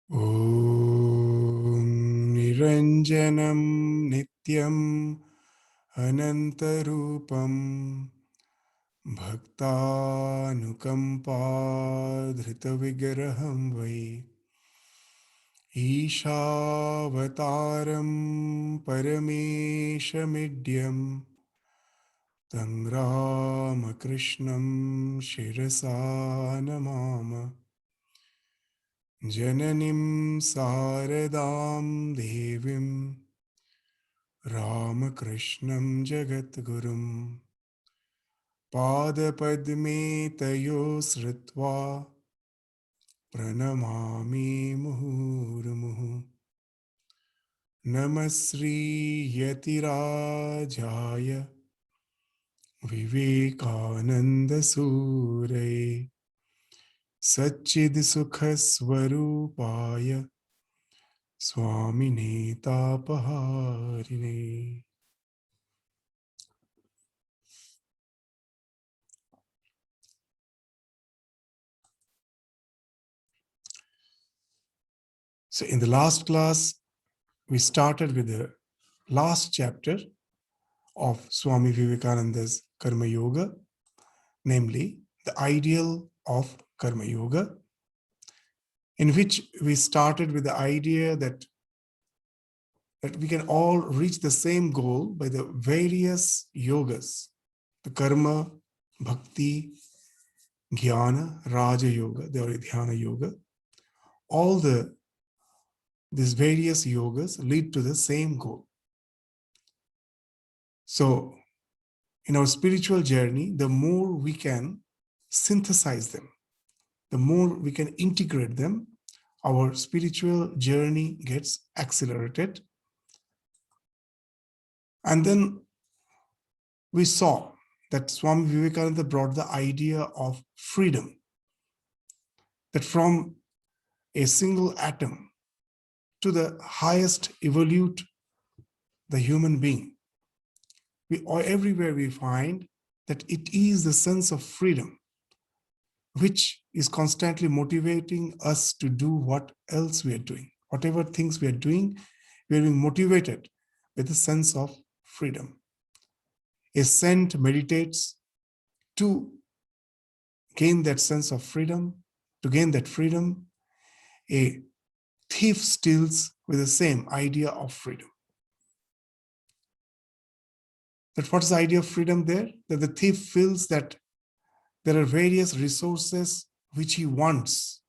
Om Niranjanam Nityam Anantarupam Bhaktanukampa Dhritavigraham Vai Ishavataram Parameshamidyam Tam Ramakrishnam Shirasa Namama Jananim Saradam Devim Ramakrishnam Jagatgurum Padapadme Tayo Sritva Pranamami Muhurmuhu Namasri Yatirajaya Vivekananda Suray Satchid Sukha Swarupaya Swami Tapaharine. So in the last class, we started with the last chapter of Swami Vivekananda's Karma Yoga, namely the ideal of Karma Yoga, in which we started with the idea that we can all reach the same goal by the various yogas, the karma, bhakti, jnana, raja yoga, the dhyana yoga. All these various yogas lead to the same goal. So in our spiritual journey, the more we can synthesize them, the more we can integrate them, our spiritual journey gets accelerated. And then we saw that Swami Vivekananda brought the idea of freedom, that from a single atom to the highest evolute, the human being, everywhere we find that it is the sense of freedom which is constantly motivating us to do what else we are doing. Whatever things we are doing, we are being motivated with a sense of freedom. A saint meditates to gain that sense of freedom. To gain that freedom, a thief steals with the same idea of freedom. That what is the idea of freedom there? That the thief feels that there are various resources which he wants,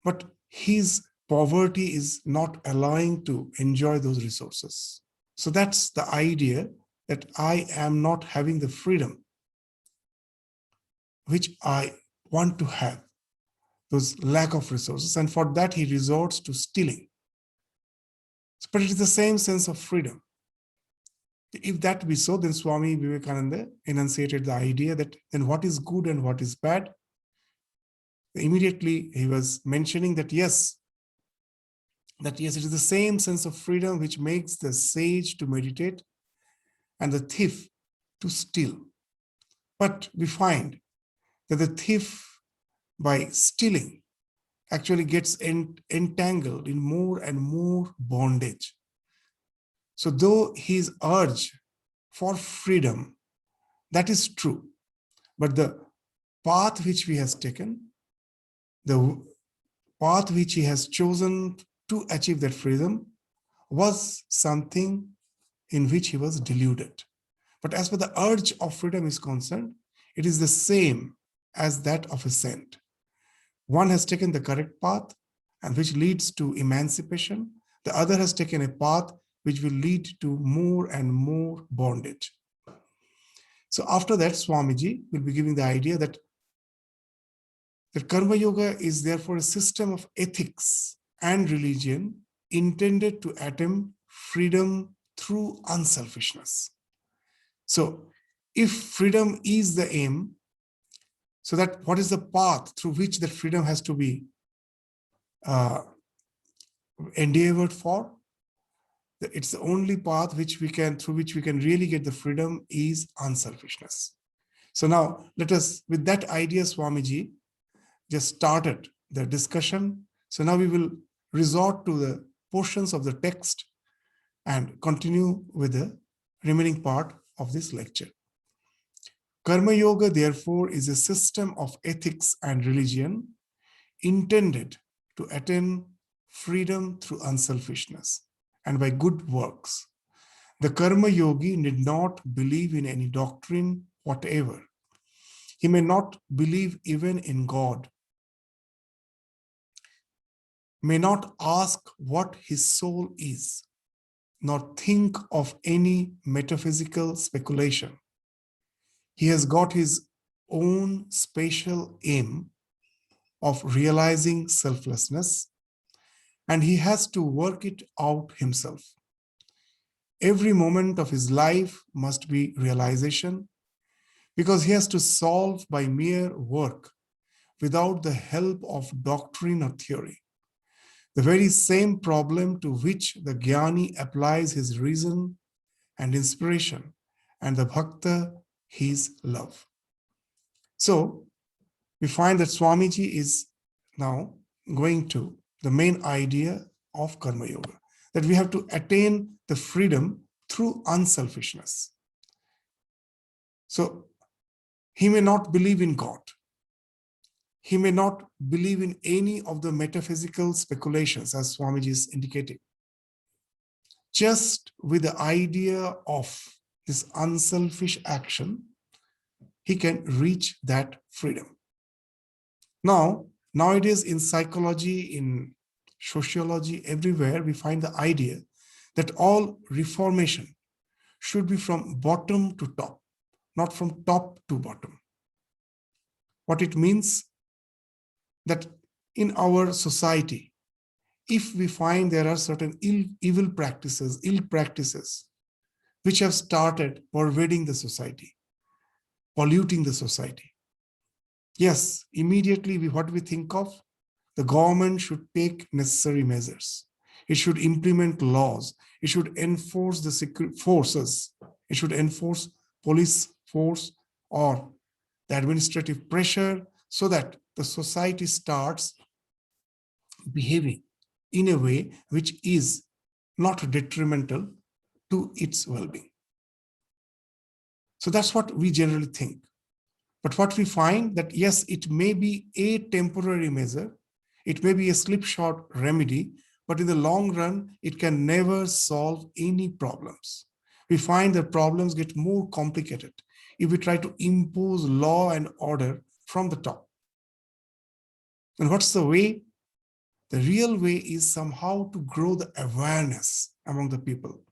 but his poverty is not allowing to enjoy those resources. So that's the idea, that I am not having the freedom which I want to have, those lack of resources, and for that he resorts to stealing. But it is the same sense of freedom. If that be so, then Swami Vivekananda enunciated the idea that then what is good and what is bad. Immediately he was mentioning that yes, it is the same sense of freedom which makes the sage to meditate and the thief to steal. But we find that the thief, by stealing, actually gets entangled in more and more bondage. So though his urge for freedom, that is true, but the path which he has taken, the path which he has chosen to achieve that freedom, was something in which he was deluded. But as for the urge of freedom is concerned, it is the same as that of a saint. One has taken the correct path and which leads to emancipation. The other has taken a path which will lead to more and more bondage. So after that, Swamiji will be giving the idea that Karma Yoga is therefore a system of ethics and religion intended to attain freedom through unselfishness. So if freedom is the aim, so that what is the path through which that freedom has to be endeavored for? It's the only path through which we can really get the freedom is unselfishness. So now let us, with that idea, Swamiji just started the discussion, So now we will resort to the portions of the text and continue with the remaining part of this lecture. Karma Yoga, therefore, is a system of ethics and religion intended to attain freedom through unselfishness and by good works. The Karma Yogi need not believe in any doctrine whatever. He may not believe even in God, may not ask what his soul is, nor think of any metaphysical speculation. He has got his own special aim of realizing selflessness, and he has to work it out himself. Every moment of his life must be realization, because he has to solve by mere work without the help of doctrine or theory the very same problem to which the Jnani applies his reason and inspiration, and the Bhakta his love. So we find that Swamiji is now going to the main idea of Karma Yoga, that we have to attain the freedom through unselfishness. So he may not believe in God. He may not believe in any of the metaphysical speculations, as Swamiji is indicating. Just with the idea of this unselfish action, he can reach that freedom. Now, nowadays in psychology, in sociology, everywhere, we find the idea that all reformation should be from bottom to top, not from top to bottom. What it means that in our society, if we find there are certain ill practices, which have started pervading the society, polluting the society, yes, immediately what we think of, the government should take necessary measures. It should implement laws. It should enforce the security forces. It should enforce police force or the administrative pressure so that the society starts behaving in a way which is not detrimental to its well-being. So that's what we generally think. But what we find that, yes, it may be a temporary measure, it may be a slipshod remedy, but in the long run, it can never solve any problems. We find that problems get more complicated if we try to impose law and order from the top. And what's the way? The real way is somehow to grow the awareness among the people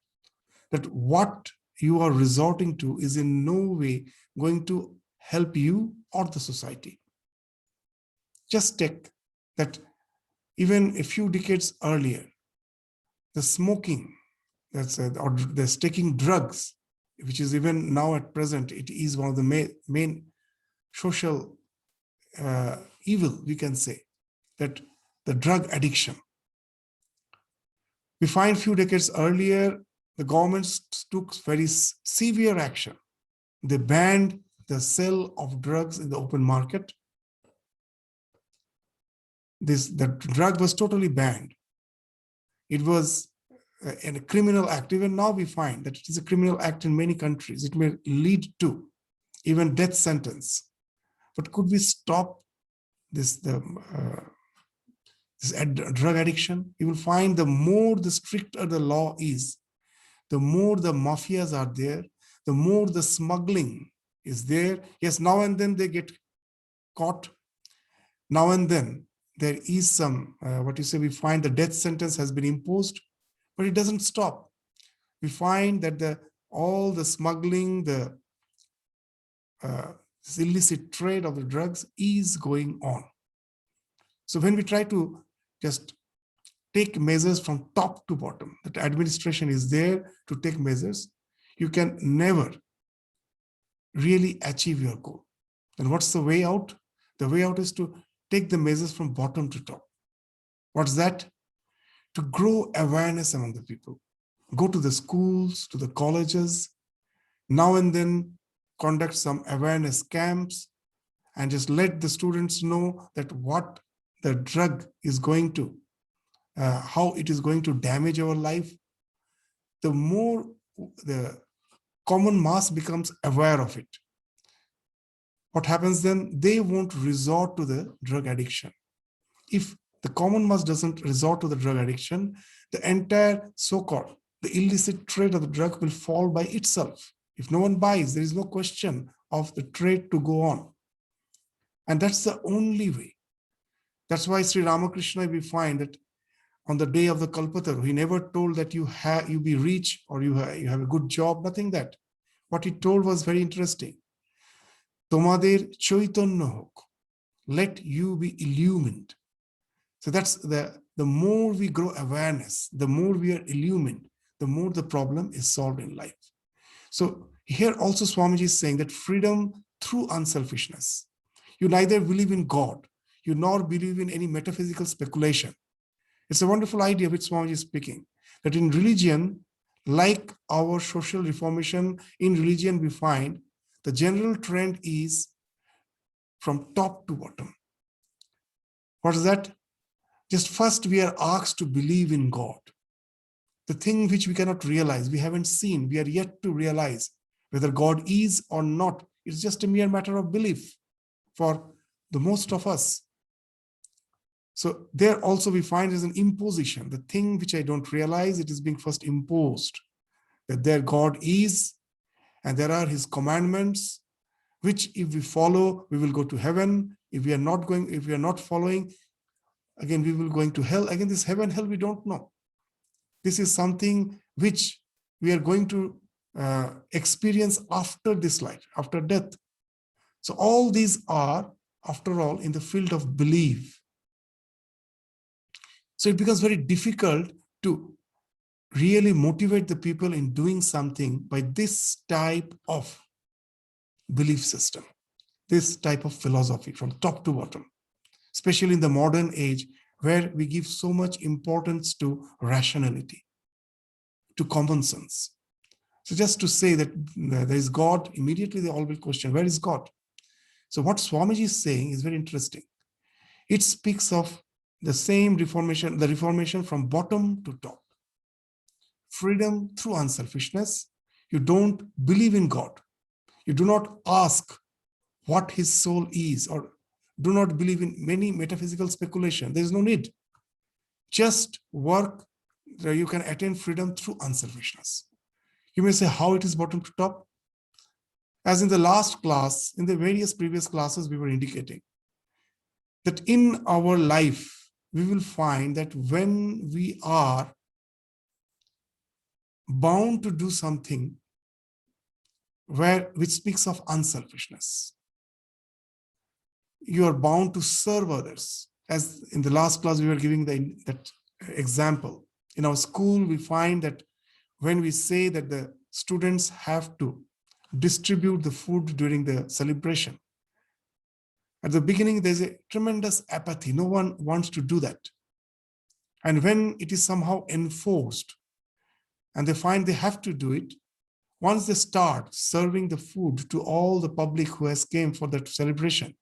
that what you are resorting to is in no way going to help you or the society. Just take that even a few decades earlier, the smoking, or the taking drugs, which is even now at present, it is one of the main social evil, we can say, that the drug addiction. We find a few decades earlier, the government took very severe action. They banned the sale of drugs in the open market. The drug was totally banned. It was a criminal act. Even now we find that it is a criminal act in many countries. It may lead to even death sentence. But could we stop this drug addiction? You will find the more the stricter the law is, the more the mafias are there, the more the smuggling is there. Yes, now and then they get caught. Now and then there is some, we find the death sentence has been imposed, but it doesn't stop. We find that all the smuggling, the illicit trade of the drugs is going on. So when we try to just take measures from top to bottom, that administration is there to take measures, you can never really achieve your goal. And what's the way out? The way out is to take the measures from bottom to top. What's that? To grow awareness among the people. Go to the schools, to the colleges, now and then conduct some awareness camps and just let the students know that what the drug is going to how it is going to damage our life, the more the common mass becomes aware of it. What happens then? They won't resort to the drug addiction. If the common mass doesn't resort to the drug addiction, the entire so-called the illicit trade of the drug will fall by itself. If no one buys, there is no question of the trade to go on. And that's the only way. That's why Sri Ramakrishna, we find that on the day of the Kalpataru, he never told that you be rich or you have a good job, nothing that. What he told was very interesting. Tomader chaitanya hok, let you be illumined. So that's the more we grow awareness, the more we are illumined, the more the problem is solved in life. So here also Swamiji is saying that freedom through unselfishness. You neither believe in God, you nor believe in any metaphysical speculation. It's a wonderful idea which Swamiji is speaking, that in religion, like our social reformation, in religion we find the general trend is from top to bottom. What is that? Just first we are asked to believe in God. The thing which we cannot realize, we haven't seen, we are yet to realize whether God is or not. It's just a mere matter of belief for the most of us. So there also we find is an imposition. The thing which I don't realize, it is being first imposed. That there God is, and there are his commandments, which if we follow, we will go to heaven. If we are not following, again, we will going to hell. Again, this heaven, hell, we don't know. This is something which we are going to experience after this life, after death. So all these are, after all, in the field of belief. So it becomes very difficult to really motivate the people in doing something by this type of belief system, this type of philosophy from top to bottom, especially in the modern age where we give so much importance to rationality, to common sense. So just to say that there is God, immediately they all will question, where is God? So what Swamiji is saying is very interesting. It speaks of the same reformation, the reformation from bottom to top. Freedom through unselfishness. You don't believe in God. You do not ask what his soul is, or do not believe in many metaphysical speculation. There is no need. Just work. You can attain freedom through unselfishness. You may say how it is bottom to top. As in the last class, in the various previous classes, we were indicating that in our life, we will find that when we are bound to do something which speaks of unselfishness, you are bound to serve others. As in the last class, we were giving that example. In our school, we find that when we say that the students have to distribute the food during the celebration, at the beginning, there's a tremendous apathy. No one wants to do that. And when it is somehow enforced and they find they have to do it, once they start serving the food to all the public who has came for that celebration,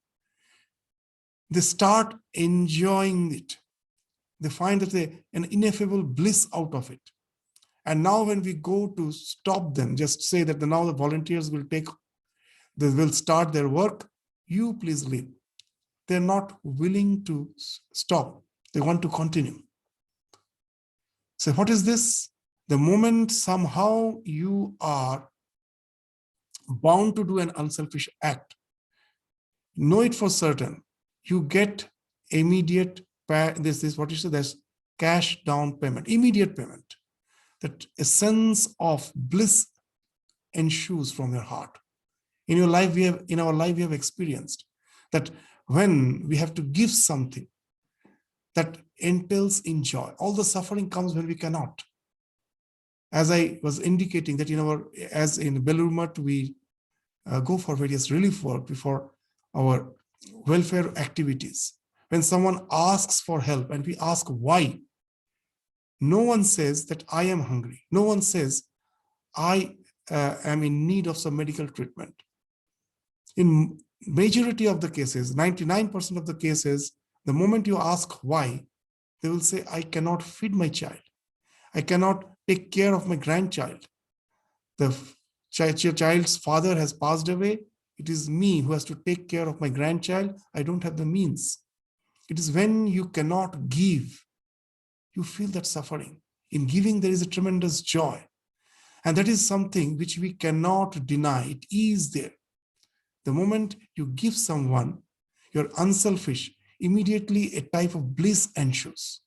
they start enjoying it. They find that an ineffable bliss out of it. And now when we go to stop them, just say that now the volunteers they will start their work, you please leave. They're not willing to stop. They want to continue. So what is this? The moment somehow you are bound to do an unselfish act, know it for certain, you get immediate, this is what you say, there's cash down payment, immediate payment. That a sense of bliss ensues from your heart. In our life, we have experienced that when we have to give something that entails in joy, all the suffering comes when we cannot. As I was indicating that as in Belur Math, we go for various relief work before our welfare activities. When someone asks for help and we ask why, no one says that I am hungry. No one says I am in need of some medical treatment. In majority of the cases, 99% of the cases, the moment you ask why, They will say, I cannot feed my child. I cannot take care of my grandchild. The child's father has passed away. It is me who has to take care of my grandchild. I don't have the means. It is when you cannot give, you feel that suffering. In giving, there is a tremendous joy. And that is something which we cannot deny. It is there. The moment you give someone, you're unselfish, immediately a type of bliss ensues.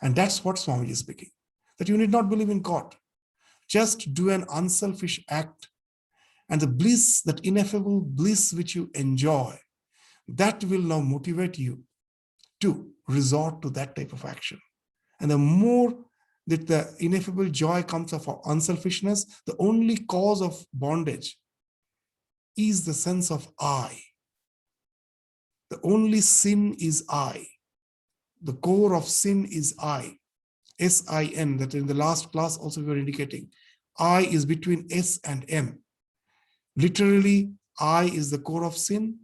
And that's what Swami is speaking. That you need not believe in God. Just do an unselfish act, and the bliss, that ineffable bliss which you enjoy, that will now motivate you to resort to that type of action. And the more that the ineffable joy comes of our unselfishness, the only cause of bondage is the sense of I. The only sin is I. The core of sin is I. S-I-N, that in the last class also we were indicating. I is between S and M. Literally, I is the core of sin.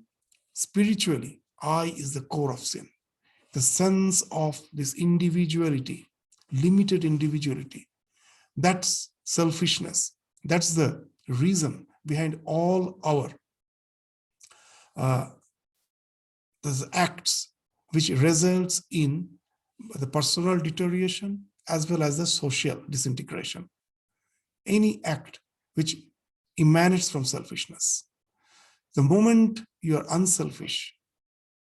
Spiritually, I is the core of sin. The sense of this individuality, limited individuality, that's selfishness. That's the reason behind all our those acts, which results in the personal deterioration as well as the social disintegration. Any act which emanates from selfishness. The moment you are unselfish,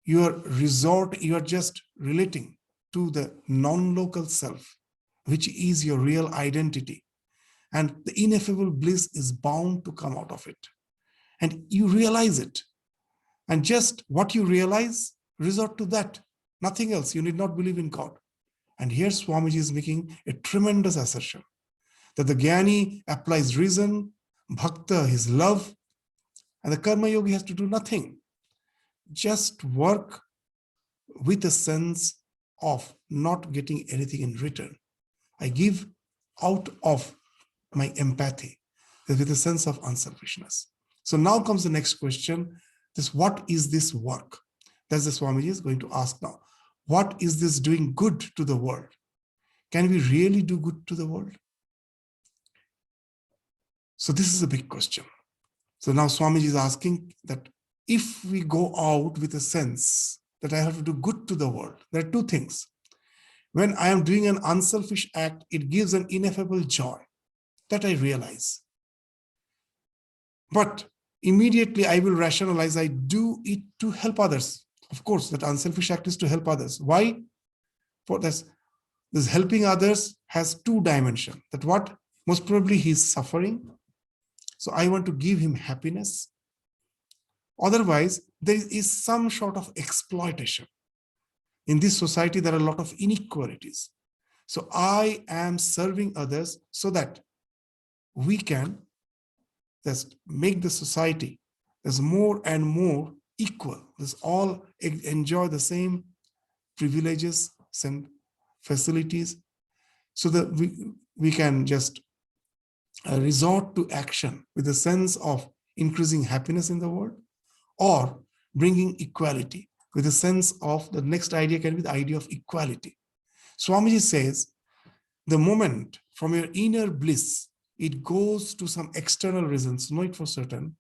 you are just relating to the non-local self, which is your real identity. And the ineffable bliss is bound to come out of it. And you realize it. And just what you realize, resort to that. Nothing else. You need not believe in God. And here Swamiji is making a tremendous assertion that the Jnani applies reason, Bhakta his love, and the Karma Yogi has to do nothing. Just work with a sense of not getting anything in return. I give out of my empathy with a sense of unselfishness. So now comes the next question. What is this work? That's the Swamiji is going to ask now. What is this doing good to the world? Can we really do good to the world? So this is a big question. So now Swamiji is asking that if we go out with a sense that I have to do good to the world, there are two things. When I am doing an unselfish act, it gives an ineffable joy that I realize. But immediately I will rationalize, I do it to help others. Of course, that unselfish act is to help others. Why? For this helping others has two dimensions. That what? Most probably he's suffering. So I want to give him happiness. Otherwise, there is some sort of exploitation. In this society, there are a lot of inequalities. So I am serving others so that we can just make the society as more and more equal. Let's all enjoy the same privileges, same facilities, so that we can just resort to action with a sense of increasing happiness in the world, or bringing equality with a sense of the next idea can be the idea of equality. Swamiji says, the moment from your inner bliss, it goes to some external reasons, know it for certain,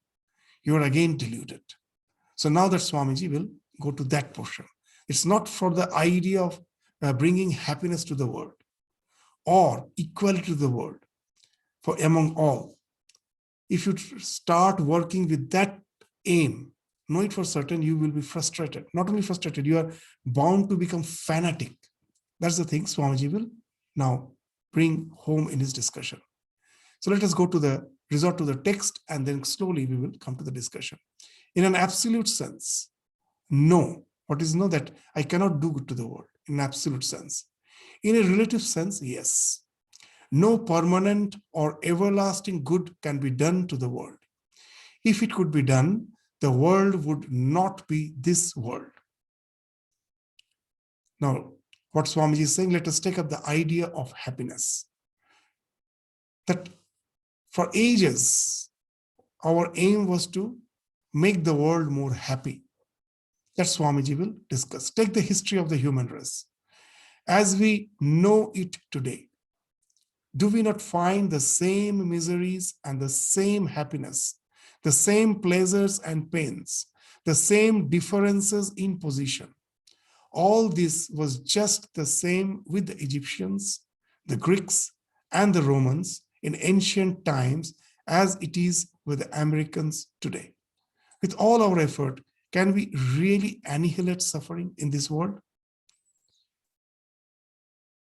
you are again deluded. So now that Swamiji will go to that portion. It's not for the idea of bringing happiness to the world or equality to the world for among all. If you start working with that aim, know it for certain, you will be frustrated. Not only frustrated, you are bound to become fanatic. That's the thing Swamiji will now bring home in his discussion. So let us go to the resort to the text, and then slowly we will come to the discussion. In an absolute sense, no. What is no? That I cannot do good to the world in an absolute sense. In a relative sense, yes. No permanent or everlasting good can be done to the world. If it could be done, the world would not be this world. Now, what Swamiji is saying, let us take up the idea of happiness. That for ages, our aim was to make the world more happy. That Swamiji will discuss. Take the history of the human race. as we know it today, do we not find the same miseries and the same happiness, the same pleasures and pains, the same differences in position? All this was just the same with the Egyptians, the Greeks, and the Romans in ancient times as it is with the Americans today. With all our effort, can we really annihilate suffering in this world?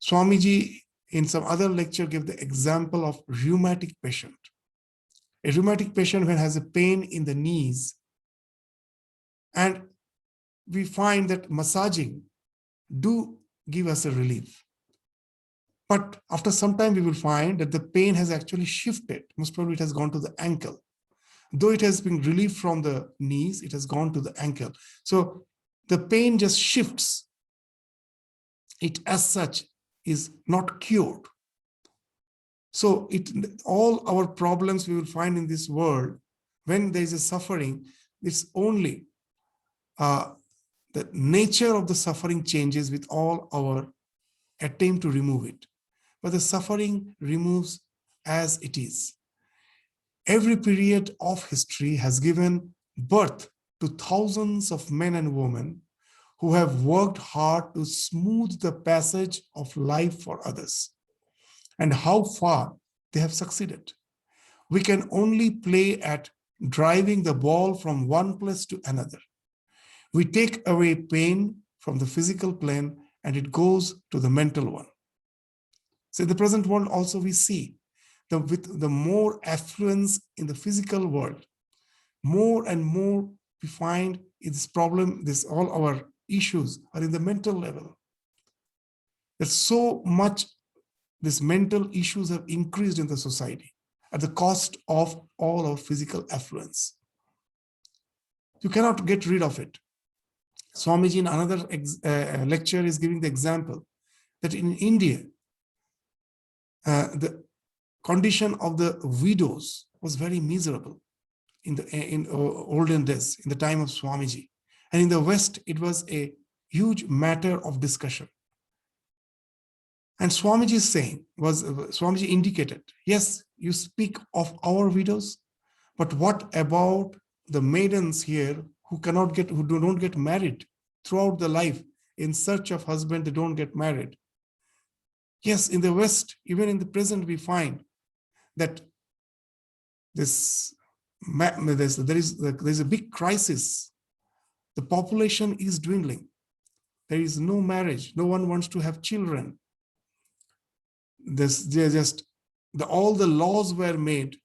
Swamiji, in some other lecture, gave the example of rheumatic patient. A rheumatic patient when has a pain in the knees, and we find that massaging do give us a relief. But after some time, we will find that the pain has actually shifted. Most probably it has gone to the ankle. Though it has been relieved from the knees, it has gone to the ankle. So the pain just shifts. It as such is not cured. So all our problems we will find in this world, when there is a suffering, it's only the nature of the suffering changes with all our attempt to remove it. But the suffering removes as it is. Every period of history has given birth to thousands of men and women who have worked hard to smooth the passage of life for others. And how far they have succeeded. We can only play at driving the ball from one place to another. We take away pain from the physical plane and it goes to the mental one. So in the present world also we see with the more affluence in the physical world, more and more we find this problem, all our issues are in the mental level. There's so much these mental issues have increased in the society at the cost of all our physical affluence. You cannot get rid of it. Swamiji in another lecture is giving the example that in India, the condition of the widows was very miserable in olden days, in the time of Swamiji. And in the West, it was a huge matter of discussion. And Swamiji's saying was, Swamiji indicated, yes, you speak of our widows, but what about the maidens here who don't get married throughout the life in search of husband, they don't get married. Yes, in the West, even in the present, we find that there's a big crisis. The population is dwindling. There is no marriage. No one wants to have children. All the laws were made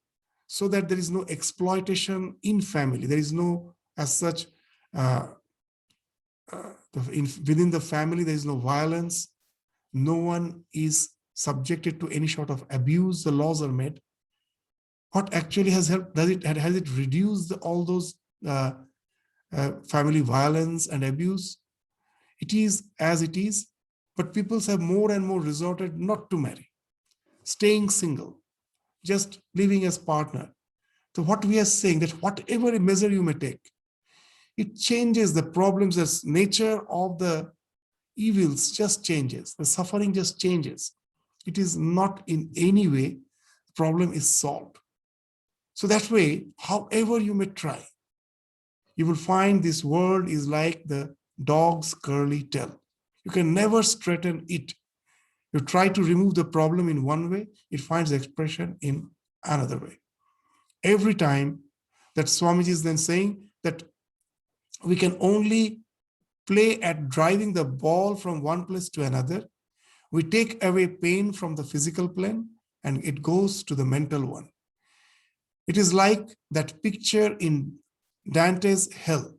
so that there is no exploitation in family. There is no, as such, within the family, there is no violence. No one is subjected to any sort of abuse. The laws are made. What actually has helped? Has it reduced all those family violence and abuse? It is as it is, but people have more and more resorted not to marry, staying single, just living as partner. So what we are saying that whatever measure you may take, it changes the problems, as nature of the evils just changes. The suffering just changes. It is not in any way the problem is solved. So that way, however you may try, you will find this world is like the dog's curly tail. You can never straighten it. You try to remove the problem in one way, it finds expression in another way. Every time that Swamiji is then saying that we can only play at driving the ball from one place to another, we take away pain from the physical plane and it goes to the mental one. It is like that picture in Dante's Hell,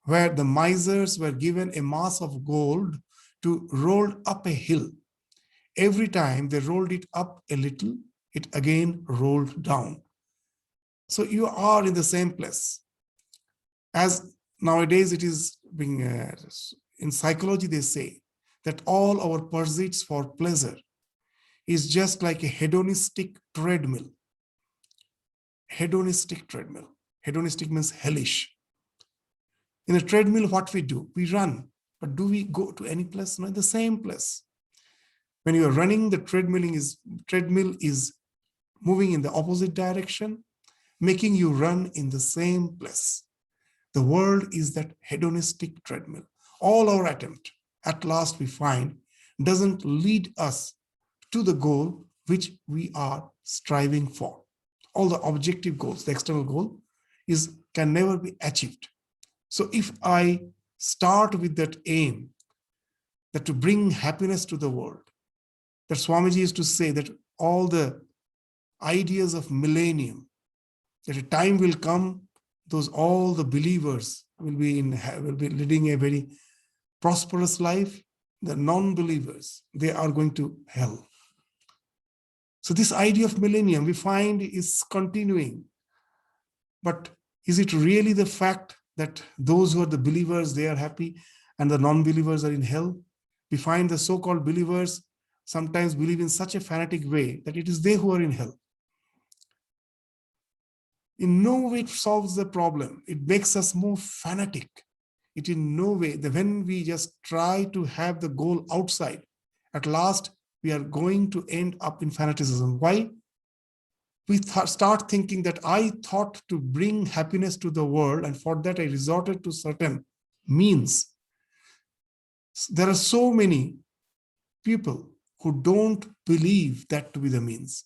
where the misers were given a mass of gold to roll up a hill. Every time they rolled it up a little, it again rolled down. So you are in the same place. As nowadays it is being, in psychology they say that all our pursuits for pleasure is just like a hedonistic treadmill. Hedonistic treadmill. Hedonistic means hellish. In a treadmill, what we do? We run. But do we go to any place? No, in the same place. When you are running, the treadmill is moving in the opposite direction, making you run in the same place. The world is that hedonistic treadmill. All our attempt, at last we find, doesn't lead us to the goal which we are striving for. All the objective goals, the external goal, can never be achieved. So if I start with that aim, that to bring happiness to the world, that Swamiji used to say that all the ideas of millennium, that a time will come, all the believers will be leading a very prosperous life. The non-believers, they are going to hell. So this idea of millennium we find is continuing. But is it really the fact that those who are the believers, they are happy and the non-believers are in hell? We find the so-called believers sometimes believe in such a fanatic way that it is they who are in hell. In no way it solves the problem. It makes us more fanatic. It in no way, when we just try to have the goal outside, at last we are going to end up in fanaticism. Why? We start thinking that I thought to bring happiness to the world, and for that I resorted to certain means. There are so many people who don't believe that to be the means.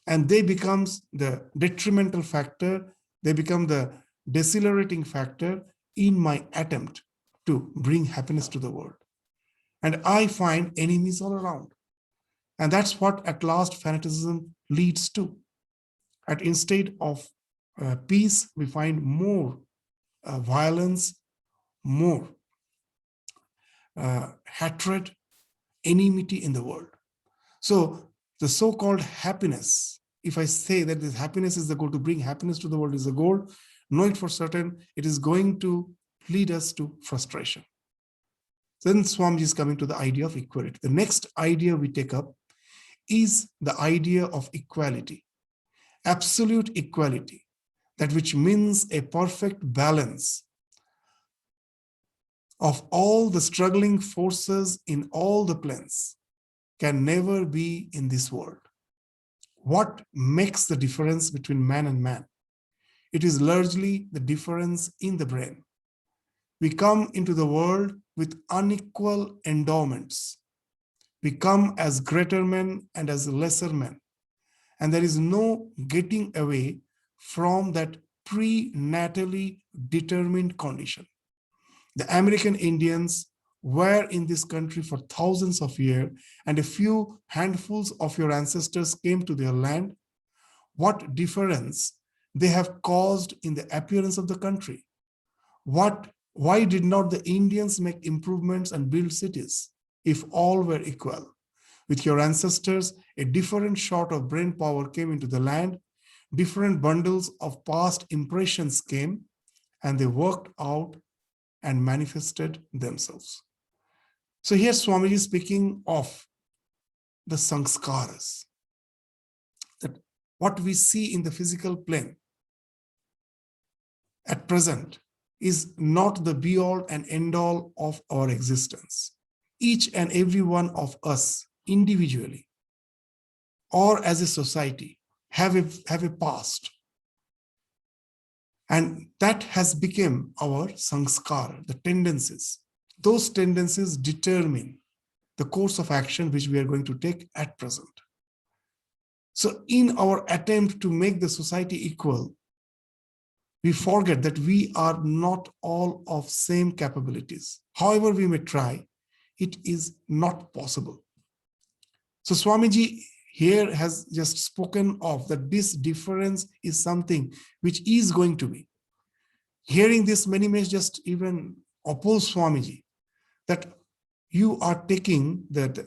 And they become the detrimental factor, they become the decelerating factor in my attempt to bring happiness to the world. And I find enemies all around. And that's what at last fanaticism leads to. And instead of peace, we find more violence, more hatred, enmity in the world. So the so-called happiness, if I say that this happiness is the goal, to bring happiness to the world is the goal, know it for certain, it is going to lead us to frustration. Then Swamiji is coming to the idea of equality. The next idea we take up is the idea of equality, absolute equality, that which means a perfect balance of all the struggling forces in all the planes can never be in this world. What makes the difference between man and man? It is largely the difference in the brain. We come into the world with unequal endowments. We come as greater men and as lesser men. And there is no getting away from that prenatally determined condition. The American Indians were in this country for thousands of years, and a few handfuls of your ancestors came to their land. What difference they have caused in the appearance of the country? Why did not the Indians make improvements and build cities if all were equal? With your ancestors, a different sort of brain power came into the land, different bundles of past impressions came, and they worked out and manifested themselves. So here Swamiji is speaking of the sanskaras, that what we see in the physical plane at present is not the be-all and end-all of our existence. Each and every one of us individually or as a society have a past. And that has become our sanskara, the tendencies. Those tendencies determine the course of action which we are going to take at present. So in our attempt to make the society equal, we forget that we are not all of same capabilities. However we may try, it is not possible. So Swamiji here has just spoken of that this difference is something which is going to be. Hearing this, many may just even oppose Swamiji, that you are taking that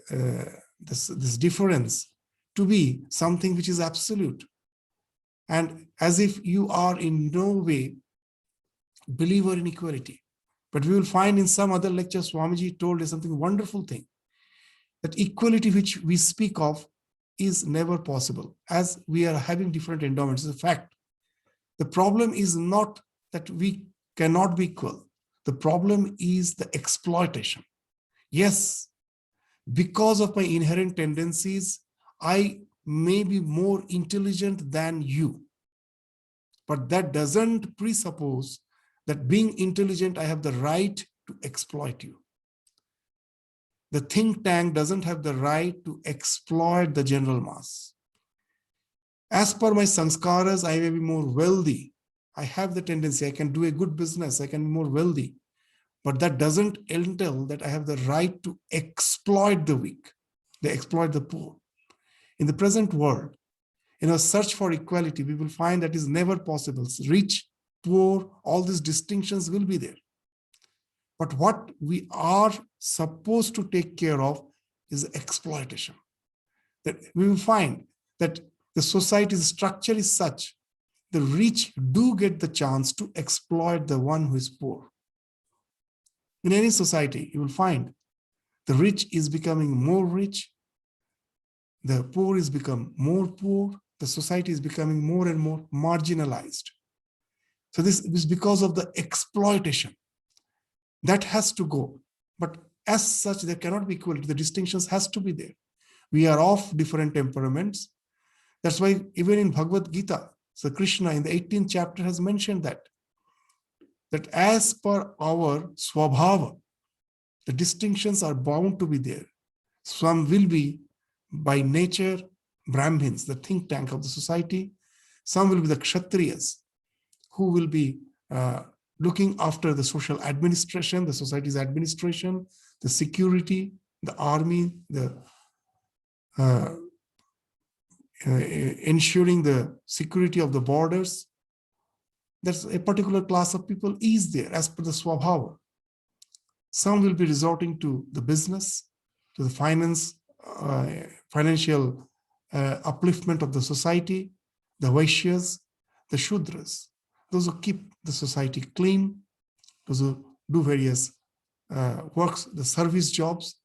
this difference to be something which is absolute, and as if you are in no way believer in equality. But we will find in some other lectures, Swamiji told us something wonderful thing, that equality which we speak of is never possible, as we are having different endowments. It's a fact. The problem is not that we cannot be equal. The problem is the exploitation. Yes, because of my inherent tendencies, I may be more intelligent than you. But that doesn't presuppose that being intelligent, I have the right to exploit you. The think tank doesn't have the right to exploit the general mass. As per my sanskaras, I may be more wealthy. I have the tendency, I can do a good business, I can be more wealthy. But that doesn't entail that I have the right to exploit the weak, they exploit the poor. In the present world, in our search for equality, we will find that is never possible. Rich, poor, all these distinctions will be there. But what we are supposed to take care of is exploitation. That we will find that the society's structure is such, the rich do get the chance to exploit the one who is poor. In any society, you will find the rich is becoming more rich, the poor is become more poor, the society is becoming more and more marginalized. So this is because of the exploitation. That has to go. But as such, there cannot be equality. The distinctions has to be there. We are of different temperaments. That's why even in Bhagavad Gita, so Krishna in the 18th chapter has mentioned that as per our swabhava, the distinctions are bound to be there. Some will be by nature Brahmins, the think tank of the society. Some will be the Kshatriyas, who will be looking after the social administration, the society's administration, the security, the army, the ensuring the security of the borders. That's a particular class of people is there as per the swabhava. Some will be resorting to the business, to the financial upliftment of the society, the Vaishyas, the Shudras, those who keep the society clean, those who do various works, the service jobs.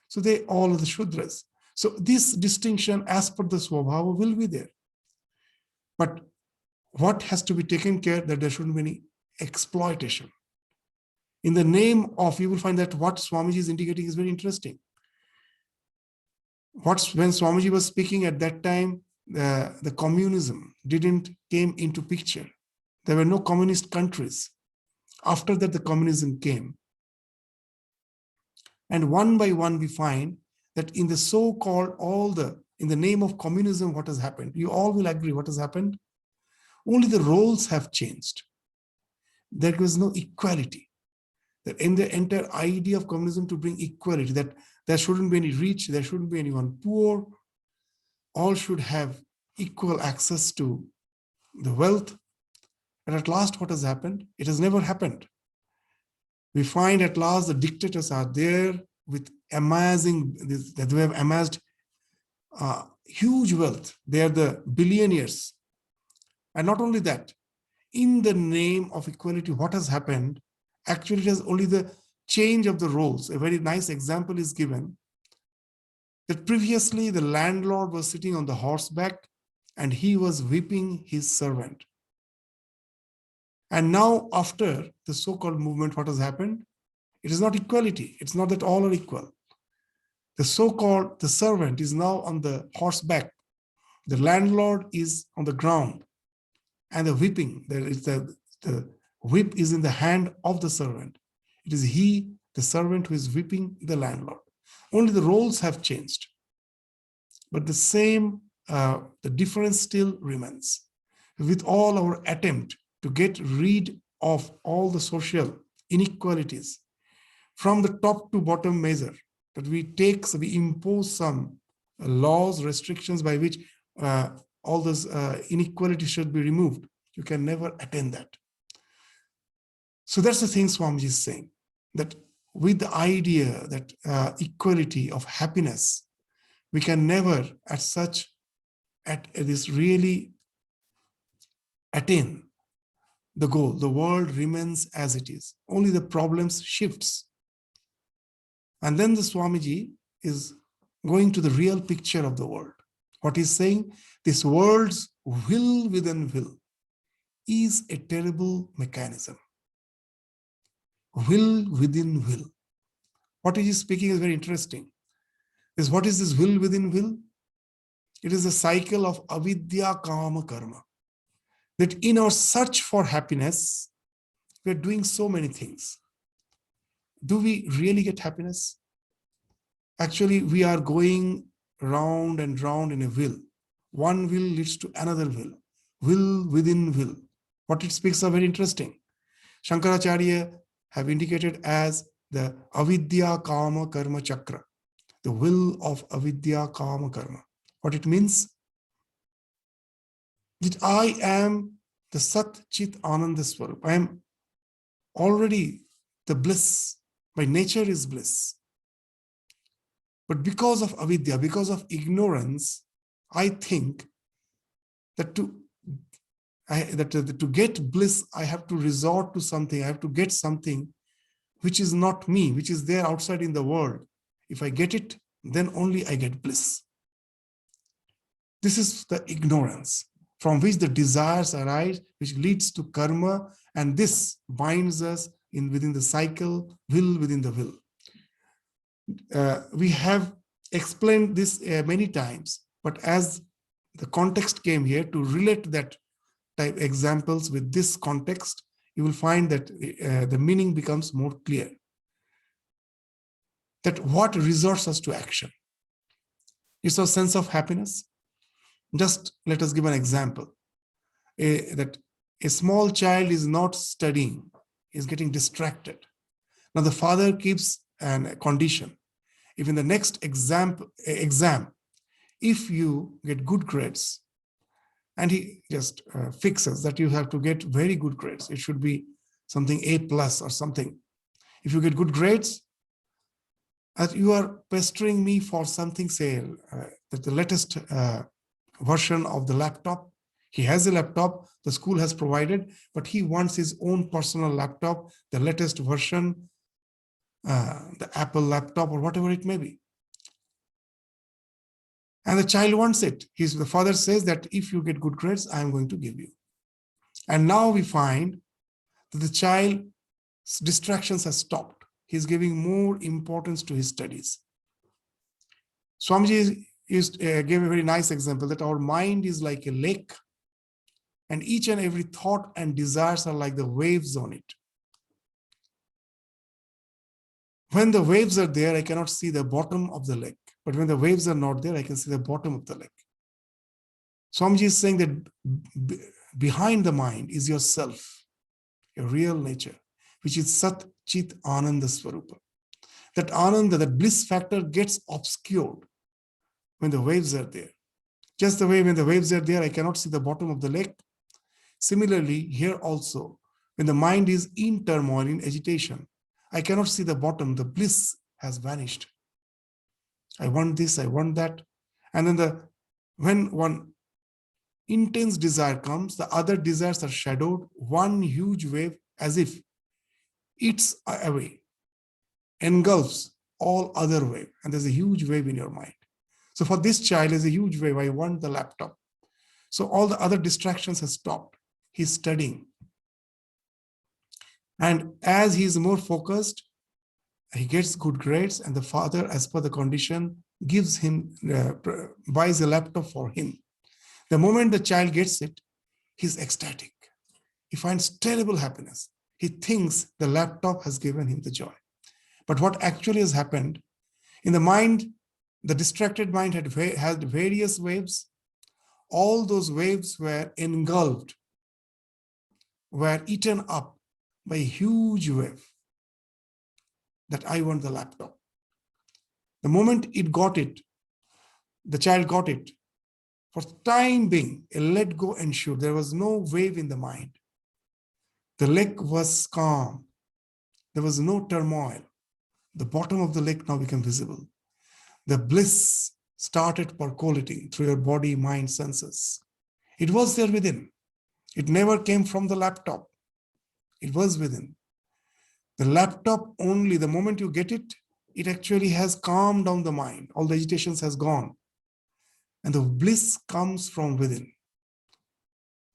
So they all are the Shudras. So this distinction as per the Swabhava will be there. But what has to be taken care that there shouldn't be any exploitation. In the name of, you will find that what Swamiji is indicating is very interesting. When Swamiji was speaking at that time, the communism didn't came into picture. There were no communist countries. After that, the communism came. And one by one, we find that in the so-called in the name of communism, what has happened? You all will agree what has happened. Only the roles have changed. There was no equality. That in the entire idea of communism to bring equality, that there shouldn't be any rich, there shouldn't be anyone poor. All should have equal access to the wealth. But at last, what has happened? It has never happened. We find at last the dictators are there with amassing, that they have amassed huge wealth. They are the billionaires. And not only that, in the name of equality, what has happened? Actually, it is only the change of the roles. A very nice example is given that previously the landlord was sitting on the horseback and he was whipping his servant. And now after the so-called movement, what has happened? It is not equality. It's not that all are equal. The so-called, the servant is now on the horseback. The landlord is on the ground. And the whipping, the whip is in the hand of the servant. It is he, the servant, who is whipping the landlord. Only the roles have changed. But the same, the difference still remains. With all our attempt to get rid of all the social inequalities, from the top to bottom measure, that we impose some laws, restrictions by which all those inequalities should be removed. You can never attain that. So that's the thing Swamiji is saying, that with the idea that equality of happiness, we can never at this really attain the goal. The world remains as it is. Only the problems shifts. And then the Swamiji is going to the real picture of the world. What he's saying, this world's will within will is a terrible mechanism. Will within will. What he is speaking is very interesting. is what is this will within will? It is a cycle of avidya kama karma. That in our search for happiness, we are doing so many things. Do we really get happiness? Actually, we are going round and round in a will. One will leads to another will within will. What it speaks of very interesting. Shankaracharya have indicated as the avidya kama karma chakra, the will of avidya kama karma. What it means? That I am the Sat Chit Ananda Swarup. I am already the bliss. My nature is bliss. But because of avidya, because of ignorance, I think that to get bliss, I have to resort to something. I have to get something which is not me, which is there outside in the world. If I get it, then only I get bliss. This is the ignorance from which the desires arise, which leads to karma, and this binds us within the cycle, will within the will. We have explained this many times, but as the context came here to relate that type examples with this context, you will find that the meaning becomes more clear. That what resorts us to action? It's our sense of happiness. Just let us give an example. That a small child is not studying, is getting distracted. Now the father keeps a condition. If in the next exam, if you get good grades, and he just fixes that you have to get very good grades. It should be something A+ or something. If you get good grades, as you are pestering me for something, say, that the latest version of the laptop. He has a laptop, the school has provided, but he wants his own personal laptop, the latest version, the Apple laptop or whatever it may be. And the child wants it. The father says that if you get good grades, I am going to give you. And now we find that the child's distractions have stopped. He's giving more importance to his studies. Swamiji gave a very nice example that our mind is like a lake, and each and every thought and desires are like the waves on it. When the waves are there, I cannot see the bottom of the lake. But when the waves are not there, I can see the bottom of the lake. Swamiji is saying that behind the mind is yourself, your real nature, which is Sat Chit Ananda Swarupa. That Ananda, that bliss factor gets obscured when the waves are there. Just the way when the waves are there, I cannot see the bottom of the lake. Similarly, here also, when the mind is in turmoil, in agitation, I cannot see the bottom, the bliss has vanished. I want this, I want that. And then when one intense desire comes, the other desires are shadowed, one huge wave as if eats away, engulfs all other wave, and there's a huge wave in your mind. So for this child, there's a huge wave, I want the laptop. So all the other distractions have stopped. He's studying. And as he's more focused, he gets good grades, and the father, as per the condition, gives him, buys a laptop for him. The moment the child gets it, he's ecstatic. He finds terrible happiness. He thinks the laptop has given him the joy. But what actually has happened, in the mind, the distracted mind had various waves. All those waves were engulfed, were eaten up by a huge wave. That I want the laptop. The moment it got it, the child got it, for the time being, a let go ensued. There was no wave in the mind. The lake was calm. There was no turmoil. The bottom of the lake now became visible. The bliss started percolating through your body, mind, senses. It was there within. It never came from the laptop. It was within. The laptop only, the moment you get it, it actually has calmed down the mind. All the agitations has gone. And the bliss comes from within.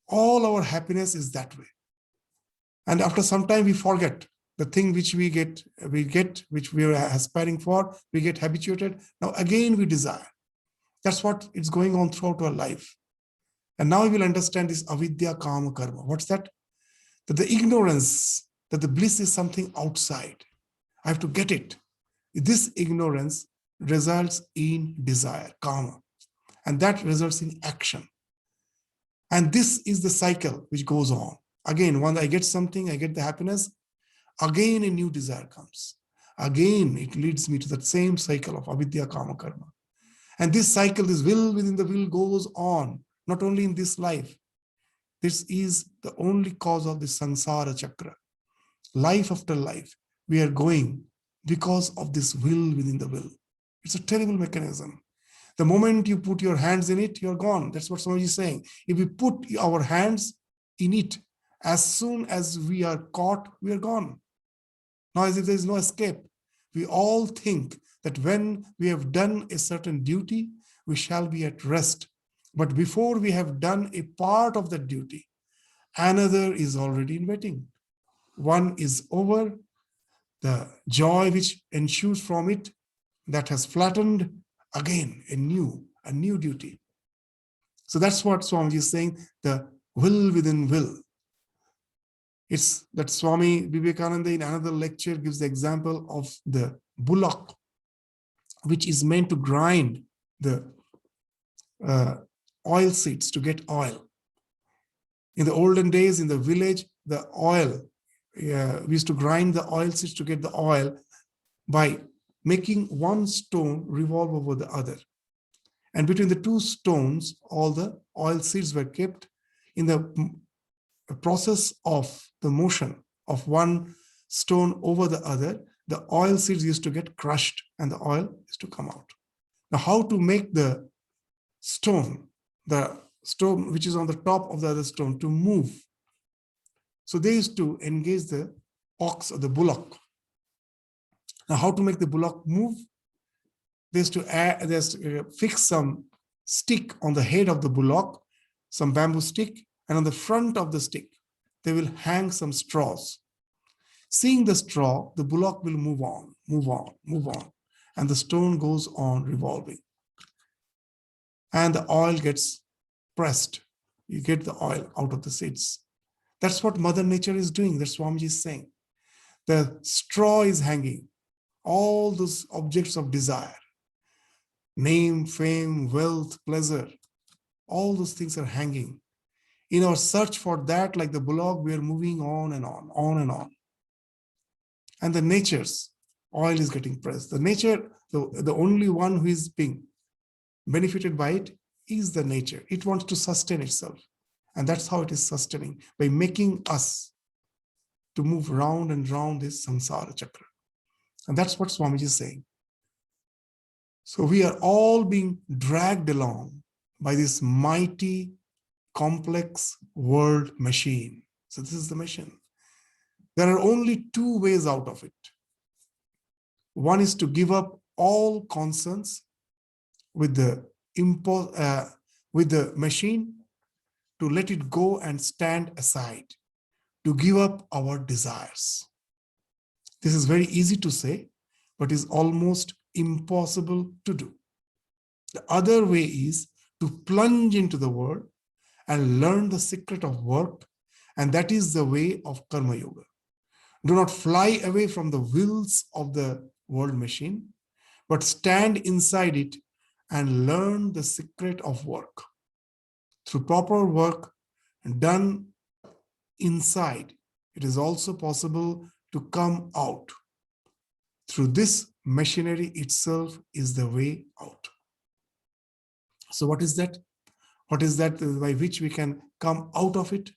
All our happiness is that way. And after some time, we forget The thing which we get, which we are aspiring for, we get habituated. Now again we desire. That's what is going on throughout our life. And now we will understand this avidya kama karma. What's that? That the ignorance, that the bliss is something outside. I have to get it. This ignorance results in desire, kama, and that results in action. And this is the cycle which goes on. Again, when I get something, I get the happiness, again a new desire comes. Again, it leads me to that same cycle of avidya kama karma. And this cycle, this will within the will goes on, not only in this life. This is the only cause of the samsara chakra. Life after life, we are going because of this will within the will. It's a terrible mechanism. The moment you put your hands in it, you're gone. That's what Swami is saying. If we put our hands in it, as soon as we are caught, we are gone. Now, as if there is no escape. We all think that when we have done a certain duty, we shall be at rest. But before we have done a part of that duty, another is already in waiting. One is over, the joy which ensues from it, that has flattened, again a new duty. So that's what Swami is saying, the will within will. It's that Swami Vivekananda in another lecture gives the example of the bullock, which is meant to grind the oil seeds to get oil. In the olden days, in the village, the oil, we used to grind the oil seeds to get the oil by making one stone revolve over the other. And between the two stones, all the oil seeds were kept. In the process of the motion of one stone over the other, the oil seeds used to get crushed and the oil used to come out. Now, how to make the stone which is on the top of the other stone, to move? So they used to engage the ox or the bullock. Now, how to make the bullock move? They used to fix some stick on the head of the bullock, some bamboo stick, and on the front of the stick, they will hang some straws. Seeing the straw, the bullock will move on, and the stone goes on revolving. And the oil gets pressed. You get the oil out of the seeds. That's what Mother Nature is doing. That's what Swamiji is saying. The straw is hanging. All those objects of desire, name, fame, wealth, pleasure, all those things are hanging. In our search for that, like the bullock, we are moving on and on. And the nature's oil is getting pressed. The nature, the only one who is being benefited by it is the nature. It wants to sustain itself. And that's how it is sustaining, by making us to move round and round this samsara chakra. And that's what Swamiji is saying. So we are all being dragged along by this mighty, complex world machine. So this is the machine. There are only two ways out of it. One is to give up all concerns with the machine, to let it go and stand aside, to give up our desires. This is very easy to say, but is almost impossible to do. The other way is to plunge into the world and learn the secret of work, and that is the way of Karma Yoga. Do not fly away from the wills of the world machine, but stand inside it and learn the secret of work. Through proper work done inside, it is also possible to come out. Through this machinery itself is the way out. So what is that? What is that by which we can come out of it?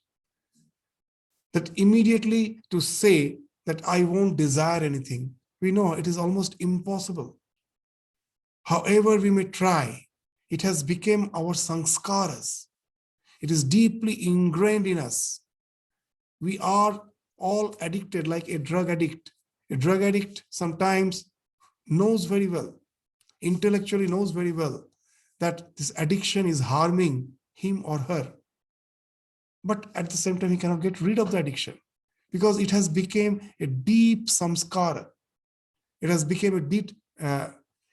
That immediately to say that I won't desire anything, we know it is almost impossible. However we may try, it has become our sanskaras. It is deeply ingrained in us. We are all addicted like a drug addict. A drug addict sometimes knows very well, intellectually knows very well, that this addiction is harming him or her. But at the same time, he cannot get rid of the addiction because it has become a deep samskara. It has become a deep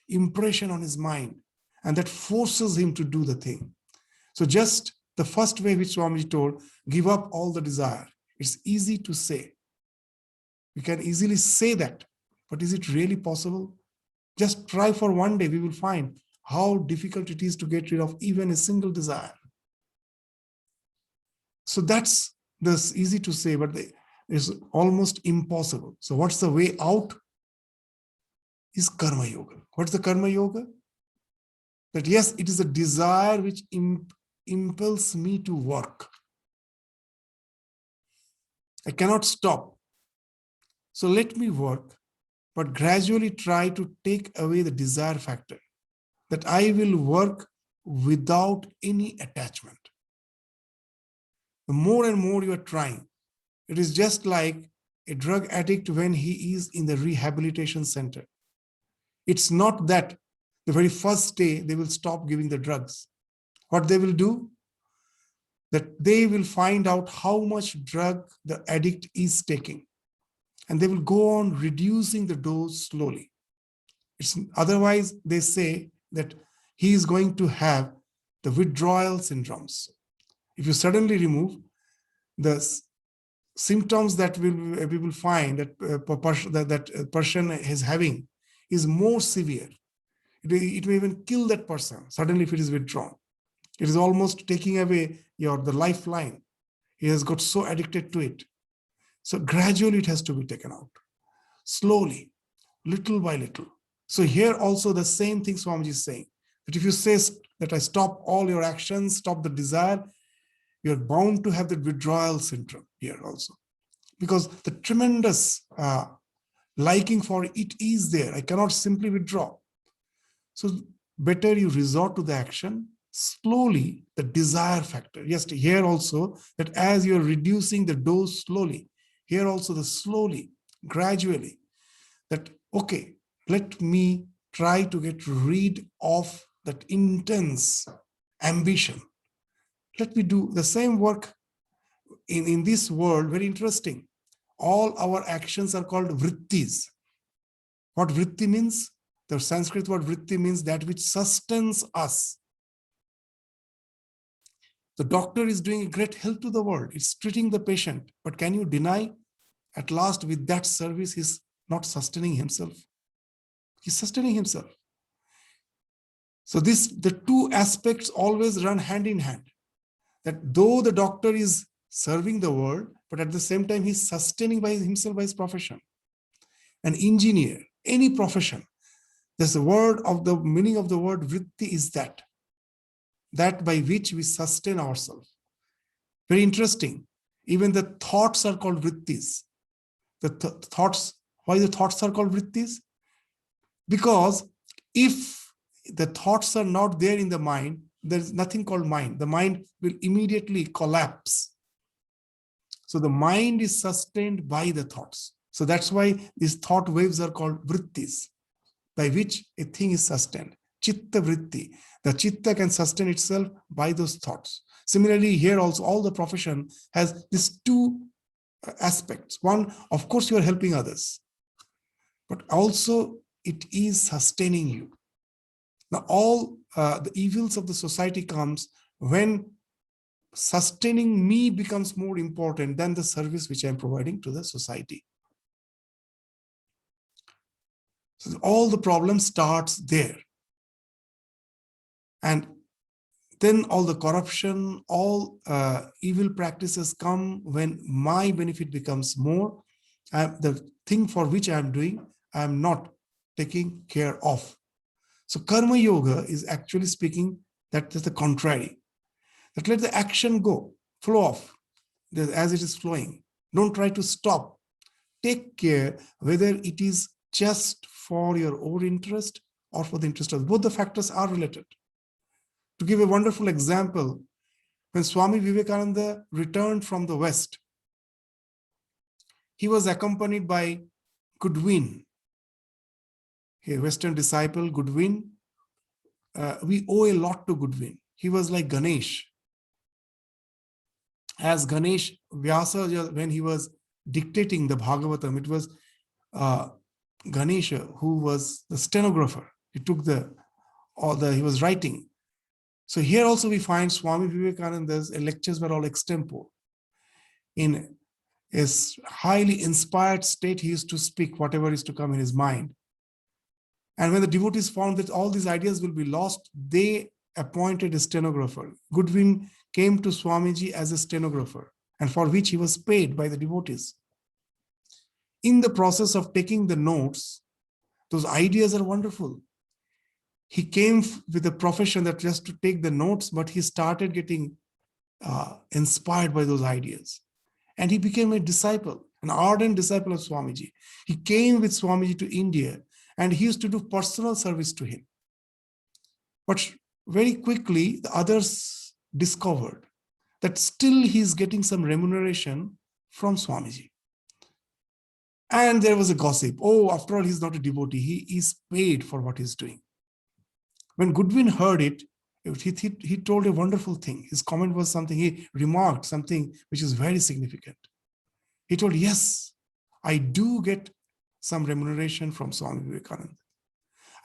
impression on his mind, and that forces him to do the thing. So just the first way which Swami told, give up all the desire. It's easy to say. We can easily say that, but is it really possible? Just try for one day, we will find how difficult it is to get rid of even a single desire. So that's this easy to say, but it's almost impossible. So what's the way out? Is karma yoga. What's the karma yoga? That yes, it is a desire which impels me to work. I cannot stop. So let me work, but gradually try to take away the desire factor, that I will work without any attachment. The more and more you are trying, it is just like a drug addict when he is in the rehabilitation center. It's not that the very first day they will stop giving the drugs. What they will do, that they will find out how much drug the addict is taking, and they will go on reducing the dose slowly. Otherwise, they say that he is going to have the withdrawal syndromes. If you suddenly remove the symptoms that we will find that person is having is more severe. It may even kill that person suddenly if it is withdrawn. It is almost taking away the lifeline. He has got so addicted to it. So gradually it has to be taken out. Slowly, little by little. So here also the same thing Swamiji is saying, that if you say that I stop all your actions, stop the desire, you're bound to have the withdrawal syndrome here also. Because the tremendous liking for it is there. I cannot simply withdraw. So better you resort to the action, slowly the desire factor. Yes, here also that as you're reducing the dose slowly, here also the slowly, gradually, that okay, let me try to get rid of that intense ambition. Let me do the same work in this world. Very interesting. All our actions are called vrittis. What vritti means? The Sanskrit word vritti means that which sustains us. The doctor is doing a great help to the world. It's treating the patient. But can you deny? At last, with that service, he's not sustaining himself. He's sustaining himself. So the two aspects always run hand in hand. That though the doctor is serving the world, but at the same time, he's sustaining by himself by his profession. An engineer, any profession, there's the meaning of the word vritti is that by which we sustain ourselves. Very interesting. Even the thoughts are called vrittis. Why the thoughts are called vrittis? Because if the thoughts are not there in the mind, there's nothing called mind. The mind will immediately collapse. So the mind is sustained by the thoughts. So that's why these thought waves are called vrittis, by which a thing is sustained. Chitta vritti. The chitta can sustain itself by those thoughts. Similarly, here also all the profession has these two aspects. One, of course, you are helping others, but also it is sustaining you. Now, all the evils of the society comes when sustaining me becomes more important than the service which I am providing to the society. So all the problem starts there. And then all the corruption, all evil practices come when my benefit becomes more. The thing for which I am doing, I am not taking care of. So karma yoga is actually speaking that is the contrary. That let the action go, flow off as it is flowing. Don't try to stop. Take care whether it is just for your own interest or for the interest of both. The factors are related. To give a wonderful example, when Swami Vivekananda returned from the West, he was accompanied by Goodwin, a Western disciple, Goodwin. We owe a lot to Goodwin. He was like Ganesh. As Ganesh, Vyasa, when he was dictating the Bhagavatam. It was Ganesha who was the stenographer. He took he was writing. So here also we find Swami Vivekananda's lectures were all extempore. In his highly inspired state, he used to speak whatever is to come in his mind. And when the devotees found that all these ideas will be lost, they appointed a stenographer. Goodwin came to Swamiji as a stenographer, and for which he was paid by the devotees. In the process of taking the notes, those ideas are wonderful. He came with a profession that just to take the notes, but he started getting inspired by those ideas. And he became a disciple, an ardent disciple of Swamiji. He came with Swamiji to India, and he used to do personal service to him. But very quickly, the others discovered that still he's getting some remuneration from Swamiji. And there was a gossip. Oh, after all, he's not a devotee. He is paid for what he's doing. When Goodwin heard it, he told a wonderful thing. His comment was something, he remarked something which is very significant. He told, yes, I do get some remuneration from Swami Vivekananda.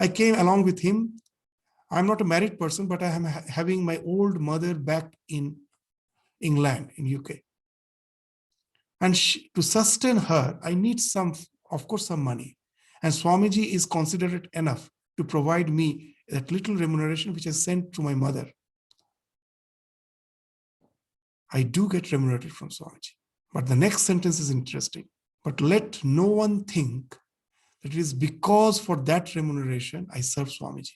I came along with him. I'm not a married person, but I am having my old mother back in England, in UK. And to sustain her, I need of course, some money. And Swamiji is considerate enough to provide me that little remuneration which I sent to my mother. I do get remunerated from Swamiji. But the next sentence is interesting. But let no one think that it is because for that remuneration I serve Swamiji.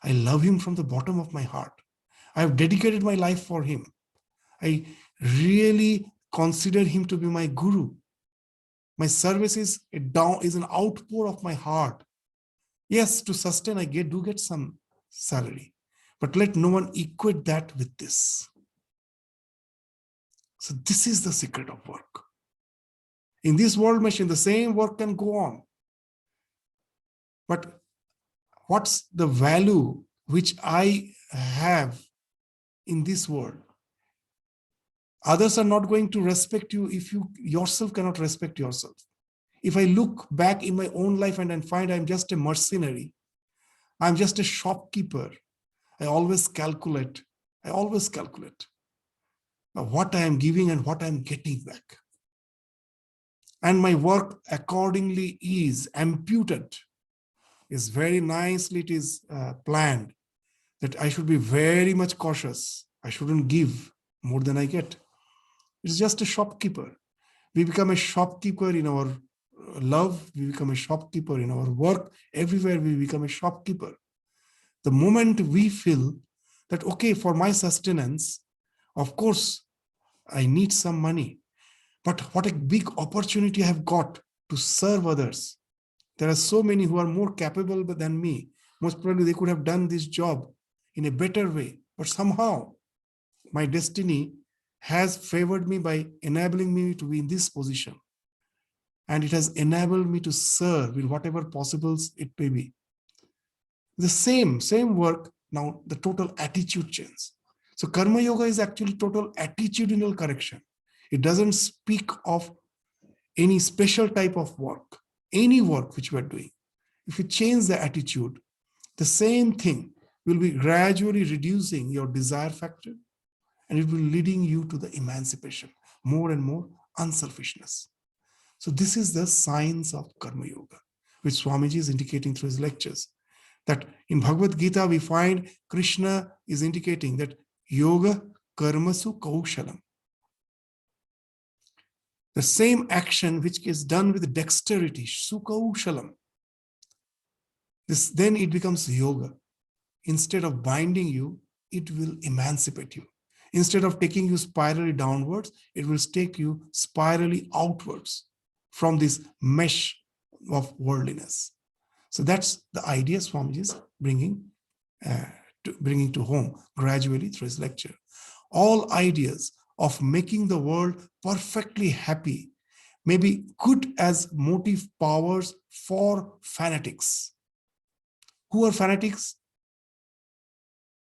I love him from the bottom of my heart. I have dedicated my life for him. I really consider him to be my guru. My service is an outpour of my heart. Yes, to sustain, I do get some salary. But let no one equate that with this. So this is the secret of work. In this world machine, the same work can go on. But what's the value which I have in this world? Others are not going to respect you if you yourself cannot respect yourself. If I look back in my own life and I find I'm just a mercenary, I'm just a shopkeeper, I always calculate what I am giving and what I'm getting back. And my work accordingly is imputed, is very nicely, it is planned that I should be very much cautious. I shouldn't give more than I get. It's just a shopkeeper. We become a shopkeeper in our love. We become a shopkeeper in our work. Everywhere we become a shopkeeper. The moment we feel that, okay, for my sustenance, of course, I need some money. But what a big opportunity I have got to serve others. There are so many who are more capable than me. Most probably they could have done this job in a better way. But somehow my destiny has favored me by enabling me to be in this position. And it has enabled me to serve in whatever possibles it may be. The same work, now the total attitude change. So Karma Yoga is actually total attitudinal correction. It doesn't speak of any special type of work, any work which we are doing. If you change the attitude, the same thing will be gradually reducing your desire factor, and it will leading you to the emancipation, more and more unselfishness. So this is the science of Karma Yoga, which Swamiji is indicating through his lectures. That in Bhagavad Gita, we find Krishna is indicating that yoga karmasu kaushalam. The same action which is done with dexterity, sukaushalam. Then it becomes yoga. Instead of binding you, it will emancipate you. Instead of taking you spirally downwards, it will take you spirally outwards from this mesh of worldliness. So that's the idea Swamiji is bringing to home gradually through his lecture. All ideas of making the world perfectly happy may be good as motive powers for fanatics. Who are fanatics?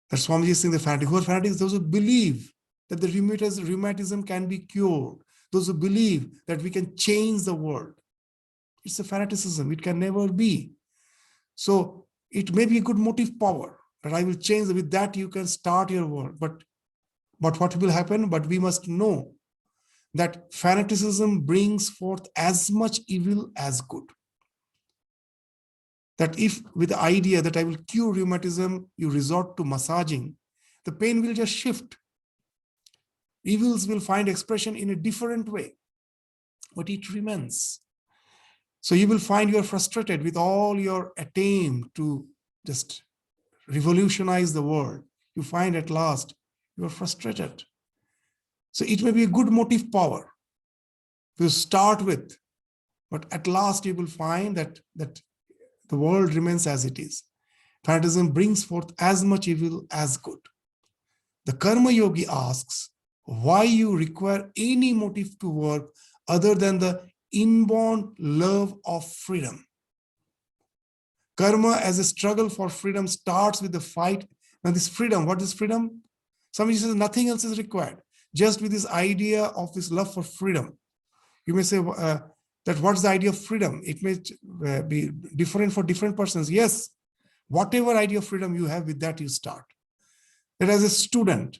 That Swamiji is saying the fanatics. Who are fanatics? Those who believe that the rheumatism can be cured. those who believe that we can change the world. It's a fanaticism. It can never be. So it may be a good motive power that I will change. With that, you can start your work. But what will happen? But we must know that fanaticism brings forth as much evil as good. That if with the idea that I will cure rheumatism, you resort to massaging, the pain will just shift. Evils will find expression in a different way, but it remains. So you will find you are frustrated with all your attempt to just revolutionize the world. You find at last you are frustrated. So it may be a good motive power to start with, but at last you will find that the world remains as it is. Fanaticism brings forth as much evil as good. The Karma Yogi asks, why you require any motive to work other than the inborn love of freedom? Karma as a struggle for freedom starts with the fight. Now this freedom, what is freedom? Somebody says nothing else is required. Just with this idea of this love for freedom. You may say that what's the idea of freedom? It may be different for different persons. Yes, whatever idea of freedom you have, with that you start. That as a student,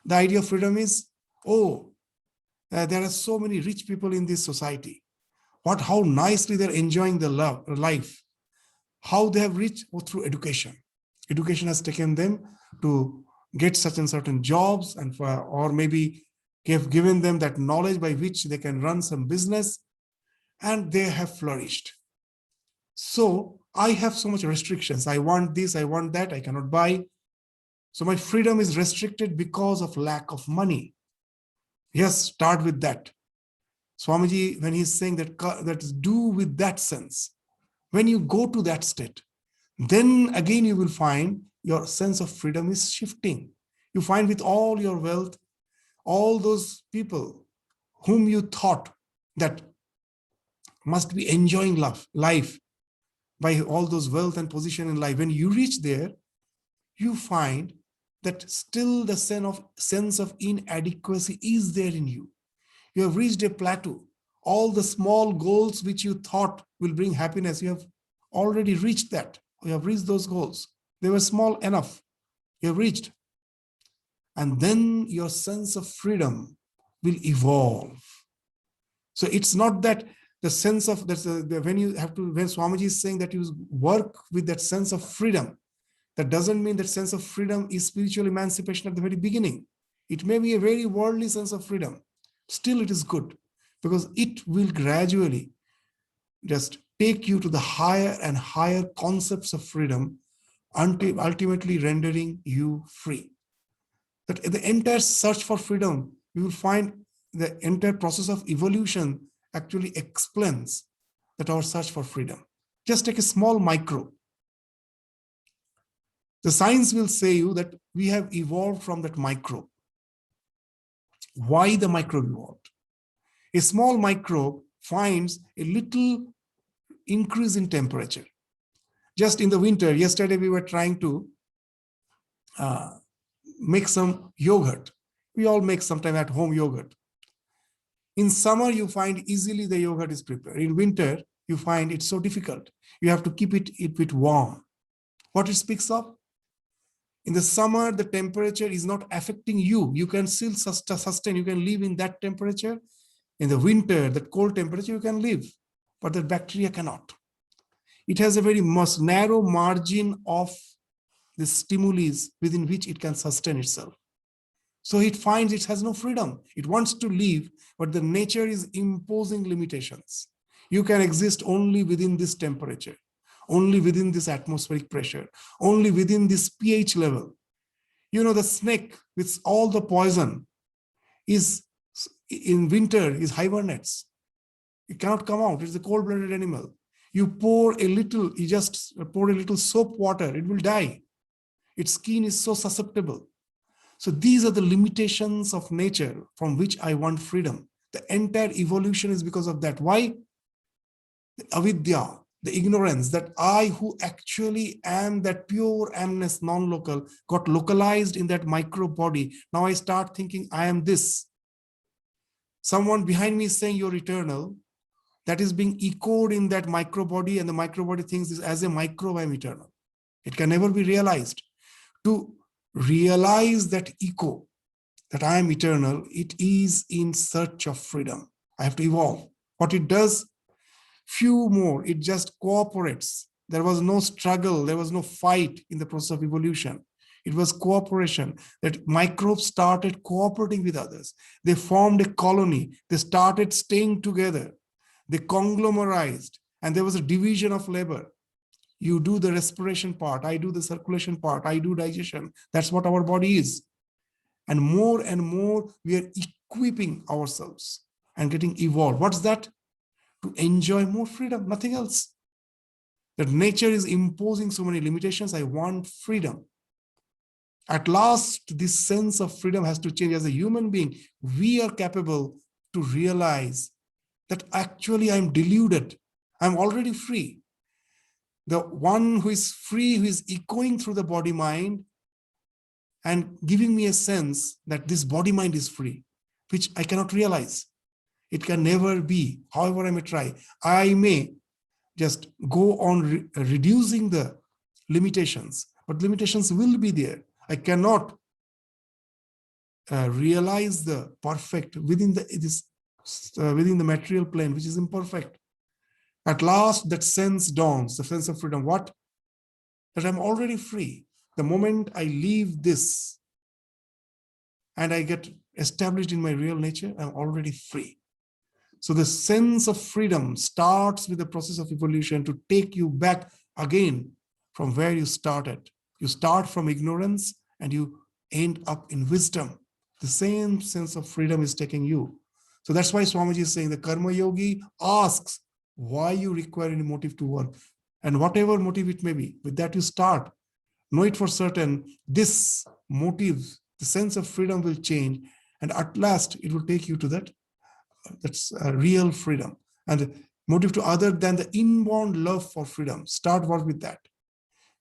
the idea of freedom is, there are so many rich people in this society. How nicely they're enjoying the life. How they have reached through education. Education has taken them to get such and certain jobs, and or maybe have given them that knowledge by which they can run some business, and they have flourished. So I have so much restrictions. I want this, I want that, I cannot buy. So my freedom is restricted because of lack of money. Yes, start with that. Swamiji, when he's saying that is do with that sense. When you go to that state, then again you will find your sense of freedom is shifting. You find with all your wealth, all those people whom you thought that must be enjoying life by all those wealth and position in life. When you reach there, you find that still the sense of inadequacy is there in you. You have reached a plateau. All the small goals which you thought will bring happiness, you have already reached that. You have reached those goals. They were small enough. You have reached. And then your sense of freedom will evolve. So it's not that the sense of when Swamiji is saying that you work with that sense of freedom, that doesn't mean that sense of freedom is spiritual emancipation at the very beginning. It may be a very worldly sense of freedom. Still, it is good because it will gradually just take you to the higher and higher concepts of freedom, until ultimately rendering you free. That the entire search for freedom, you will find the entire process of evolution actually explains that our search for freedom. Just take a small microbe. The science will say you that we have evolved from that microbe. Why the microbe evolved? A small microbe finds a little increase in temperature. Just in the winter, yesterday we were trying to make some yogurt. We all make sometime at home yogurt. In summer, you find easily the yogurt is prepared. In winter, you find it so difficult. You have to keep it a bit warm. What it speaks of? In the summer, the temperature is not affecting you. You can still sustain. You can live in that temperature. In the winter, that cold temperature, you can live. But the bacteria cannot. It has a very narrow margin of the stimuli within which it can sustain itself. So it finds it has no freedom. It wants to live, but the nature is imposing limitations. You can exist only within this temperature, only within this atmospheric pressure, only within this pH level. You know, the snake with all the poison is in winter is hibernates. It cannot come out. It's a cold-blooded animal. You just pour a little soap water, it will die. Its skin is so susceptible. So these are the limitations of nature from which I want freedom. The entire evolution is because of that. Why? The avidya, the ignorance that I, who actually am that pure amness, non-local, got localized in that micro body. Now I start thinking I am this. someone behind me is saying you're eternal, that is being echoed in that micro body, and the micro body thinks this as a microbe I'm eternal. It can never be realized. To realize that echo, that I am eternal, it is in search of freedom. I have to evolve. What it does, few more, it just cooperates. There was no struggle, there was no fight in the process of evolution. It was cooperation, that microbes started cooperating with others. They formed a colony, they started staying together, they conglomerized, and there was a division of labor. You do the respiration part, I do the circulation part, I do digestion. That's what our body is. And more we are equipping ourselves and getting evolved. What's that? To enjoy more freedom, nothing else. That nature is imposing so many limitations. I want freedom. At last, this sense of freedom has to change. As a human being, we are capable to realize that actually I'm deluded. I'm already free. The one who is free, who is echoing through the body mind and giving me a sense that this body mind is free, which I cannot realize. It can never be, however I may try. I may just go on reducing the limitations, but limitations will be there. I cannot realize the perfect within the material plane, which is imperfect. At last, that sense dawns, the sense of freedom. What? That I'm already free. The moment I leave this and I get established in my real nature, I'm already free. So the sense of freedom starts with the process of evolution to take you back again from where you started. You start from ignorance and you end up in wisdom. The same sense of freedom is taking you. So that's why Swamiji is saying the Karma Yogi asks why you require any motive to work. And whatever motive it may be, with that you start. Know it for certain, this motive, the sense of freedom will change. And at last, it will take you to that's a real freedom. And motive to other than the inborn love for freedom. Start work with that.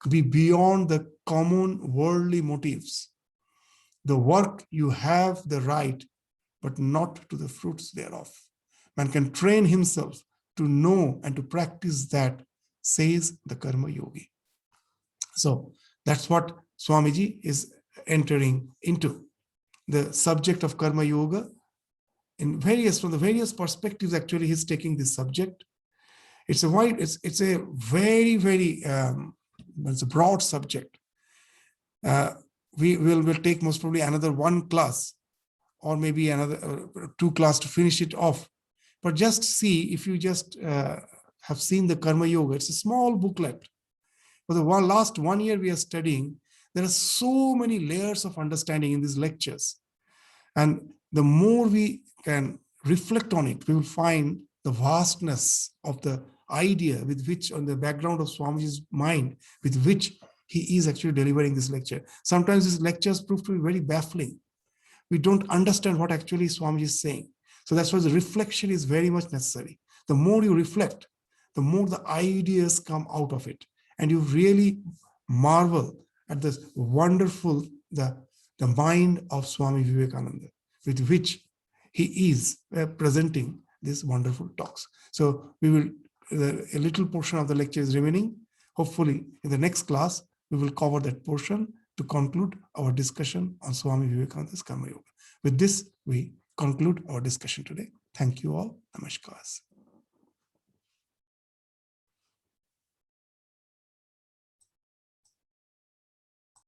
Be beyond the common worldly motives. The work you have the right, but not to the fruits thereof. Man can train himself to know and to practice that, says the Karma Yogi. So that's what Swamiji is entering into. The subject of Karma Yoga, from the various perspectives, actually, he's taking this subject. It's a very, very, it's a broad subject. We will take most probably another one class or maybe another 2 class to finish it off. But just see, if you just have seen the Karma Yoga, it's a small booklet. For the last 1 year we are studying, there are so many layers of understanding in these lectures. And the more we can reflect on it, we will find the vastness of the idea with which, on the background of Swamiji's mind, with which he is actually delivering this lecture. Sometimes these lectures prove to be very baffling. We don't understand what actually Swamiji is saying. So that's why the reflection is very much necessary. The more you reflect, the more the ideas come out of it. And you really marvel at this wonderful, the mind of Swami Vivekananda, with which he is presenting these wonderful talks. So we will, a little portion of the lecture is remaining. Hopefully in the next class, we will cover that portion to conclude our discussion on Swami Vivekananda's Karma Yoga. With this, we conclude our discussion today. Thank you all. Namaskar.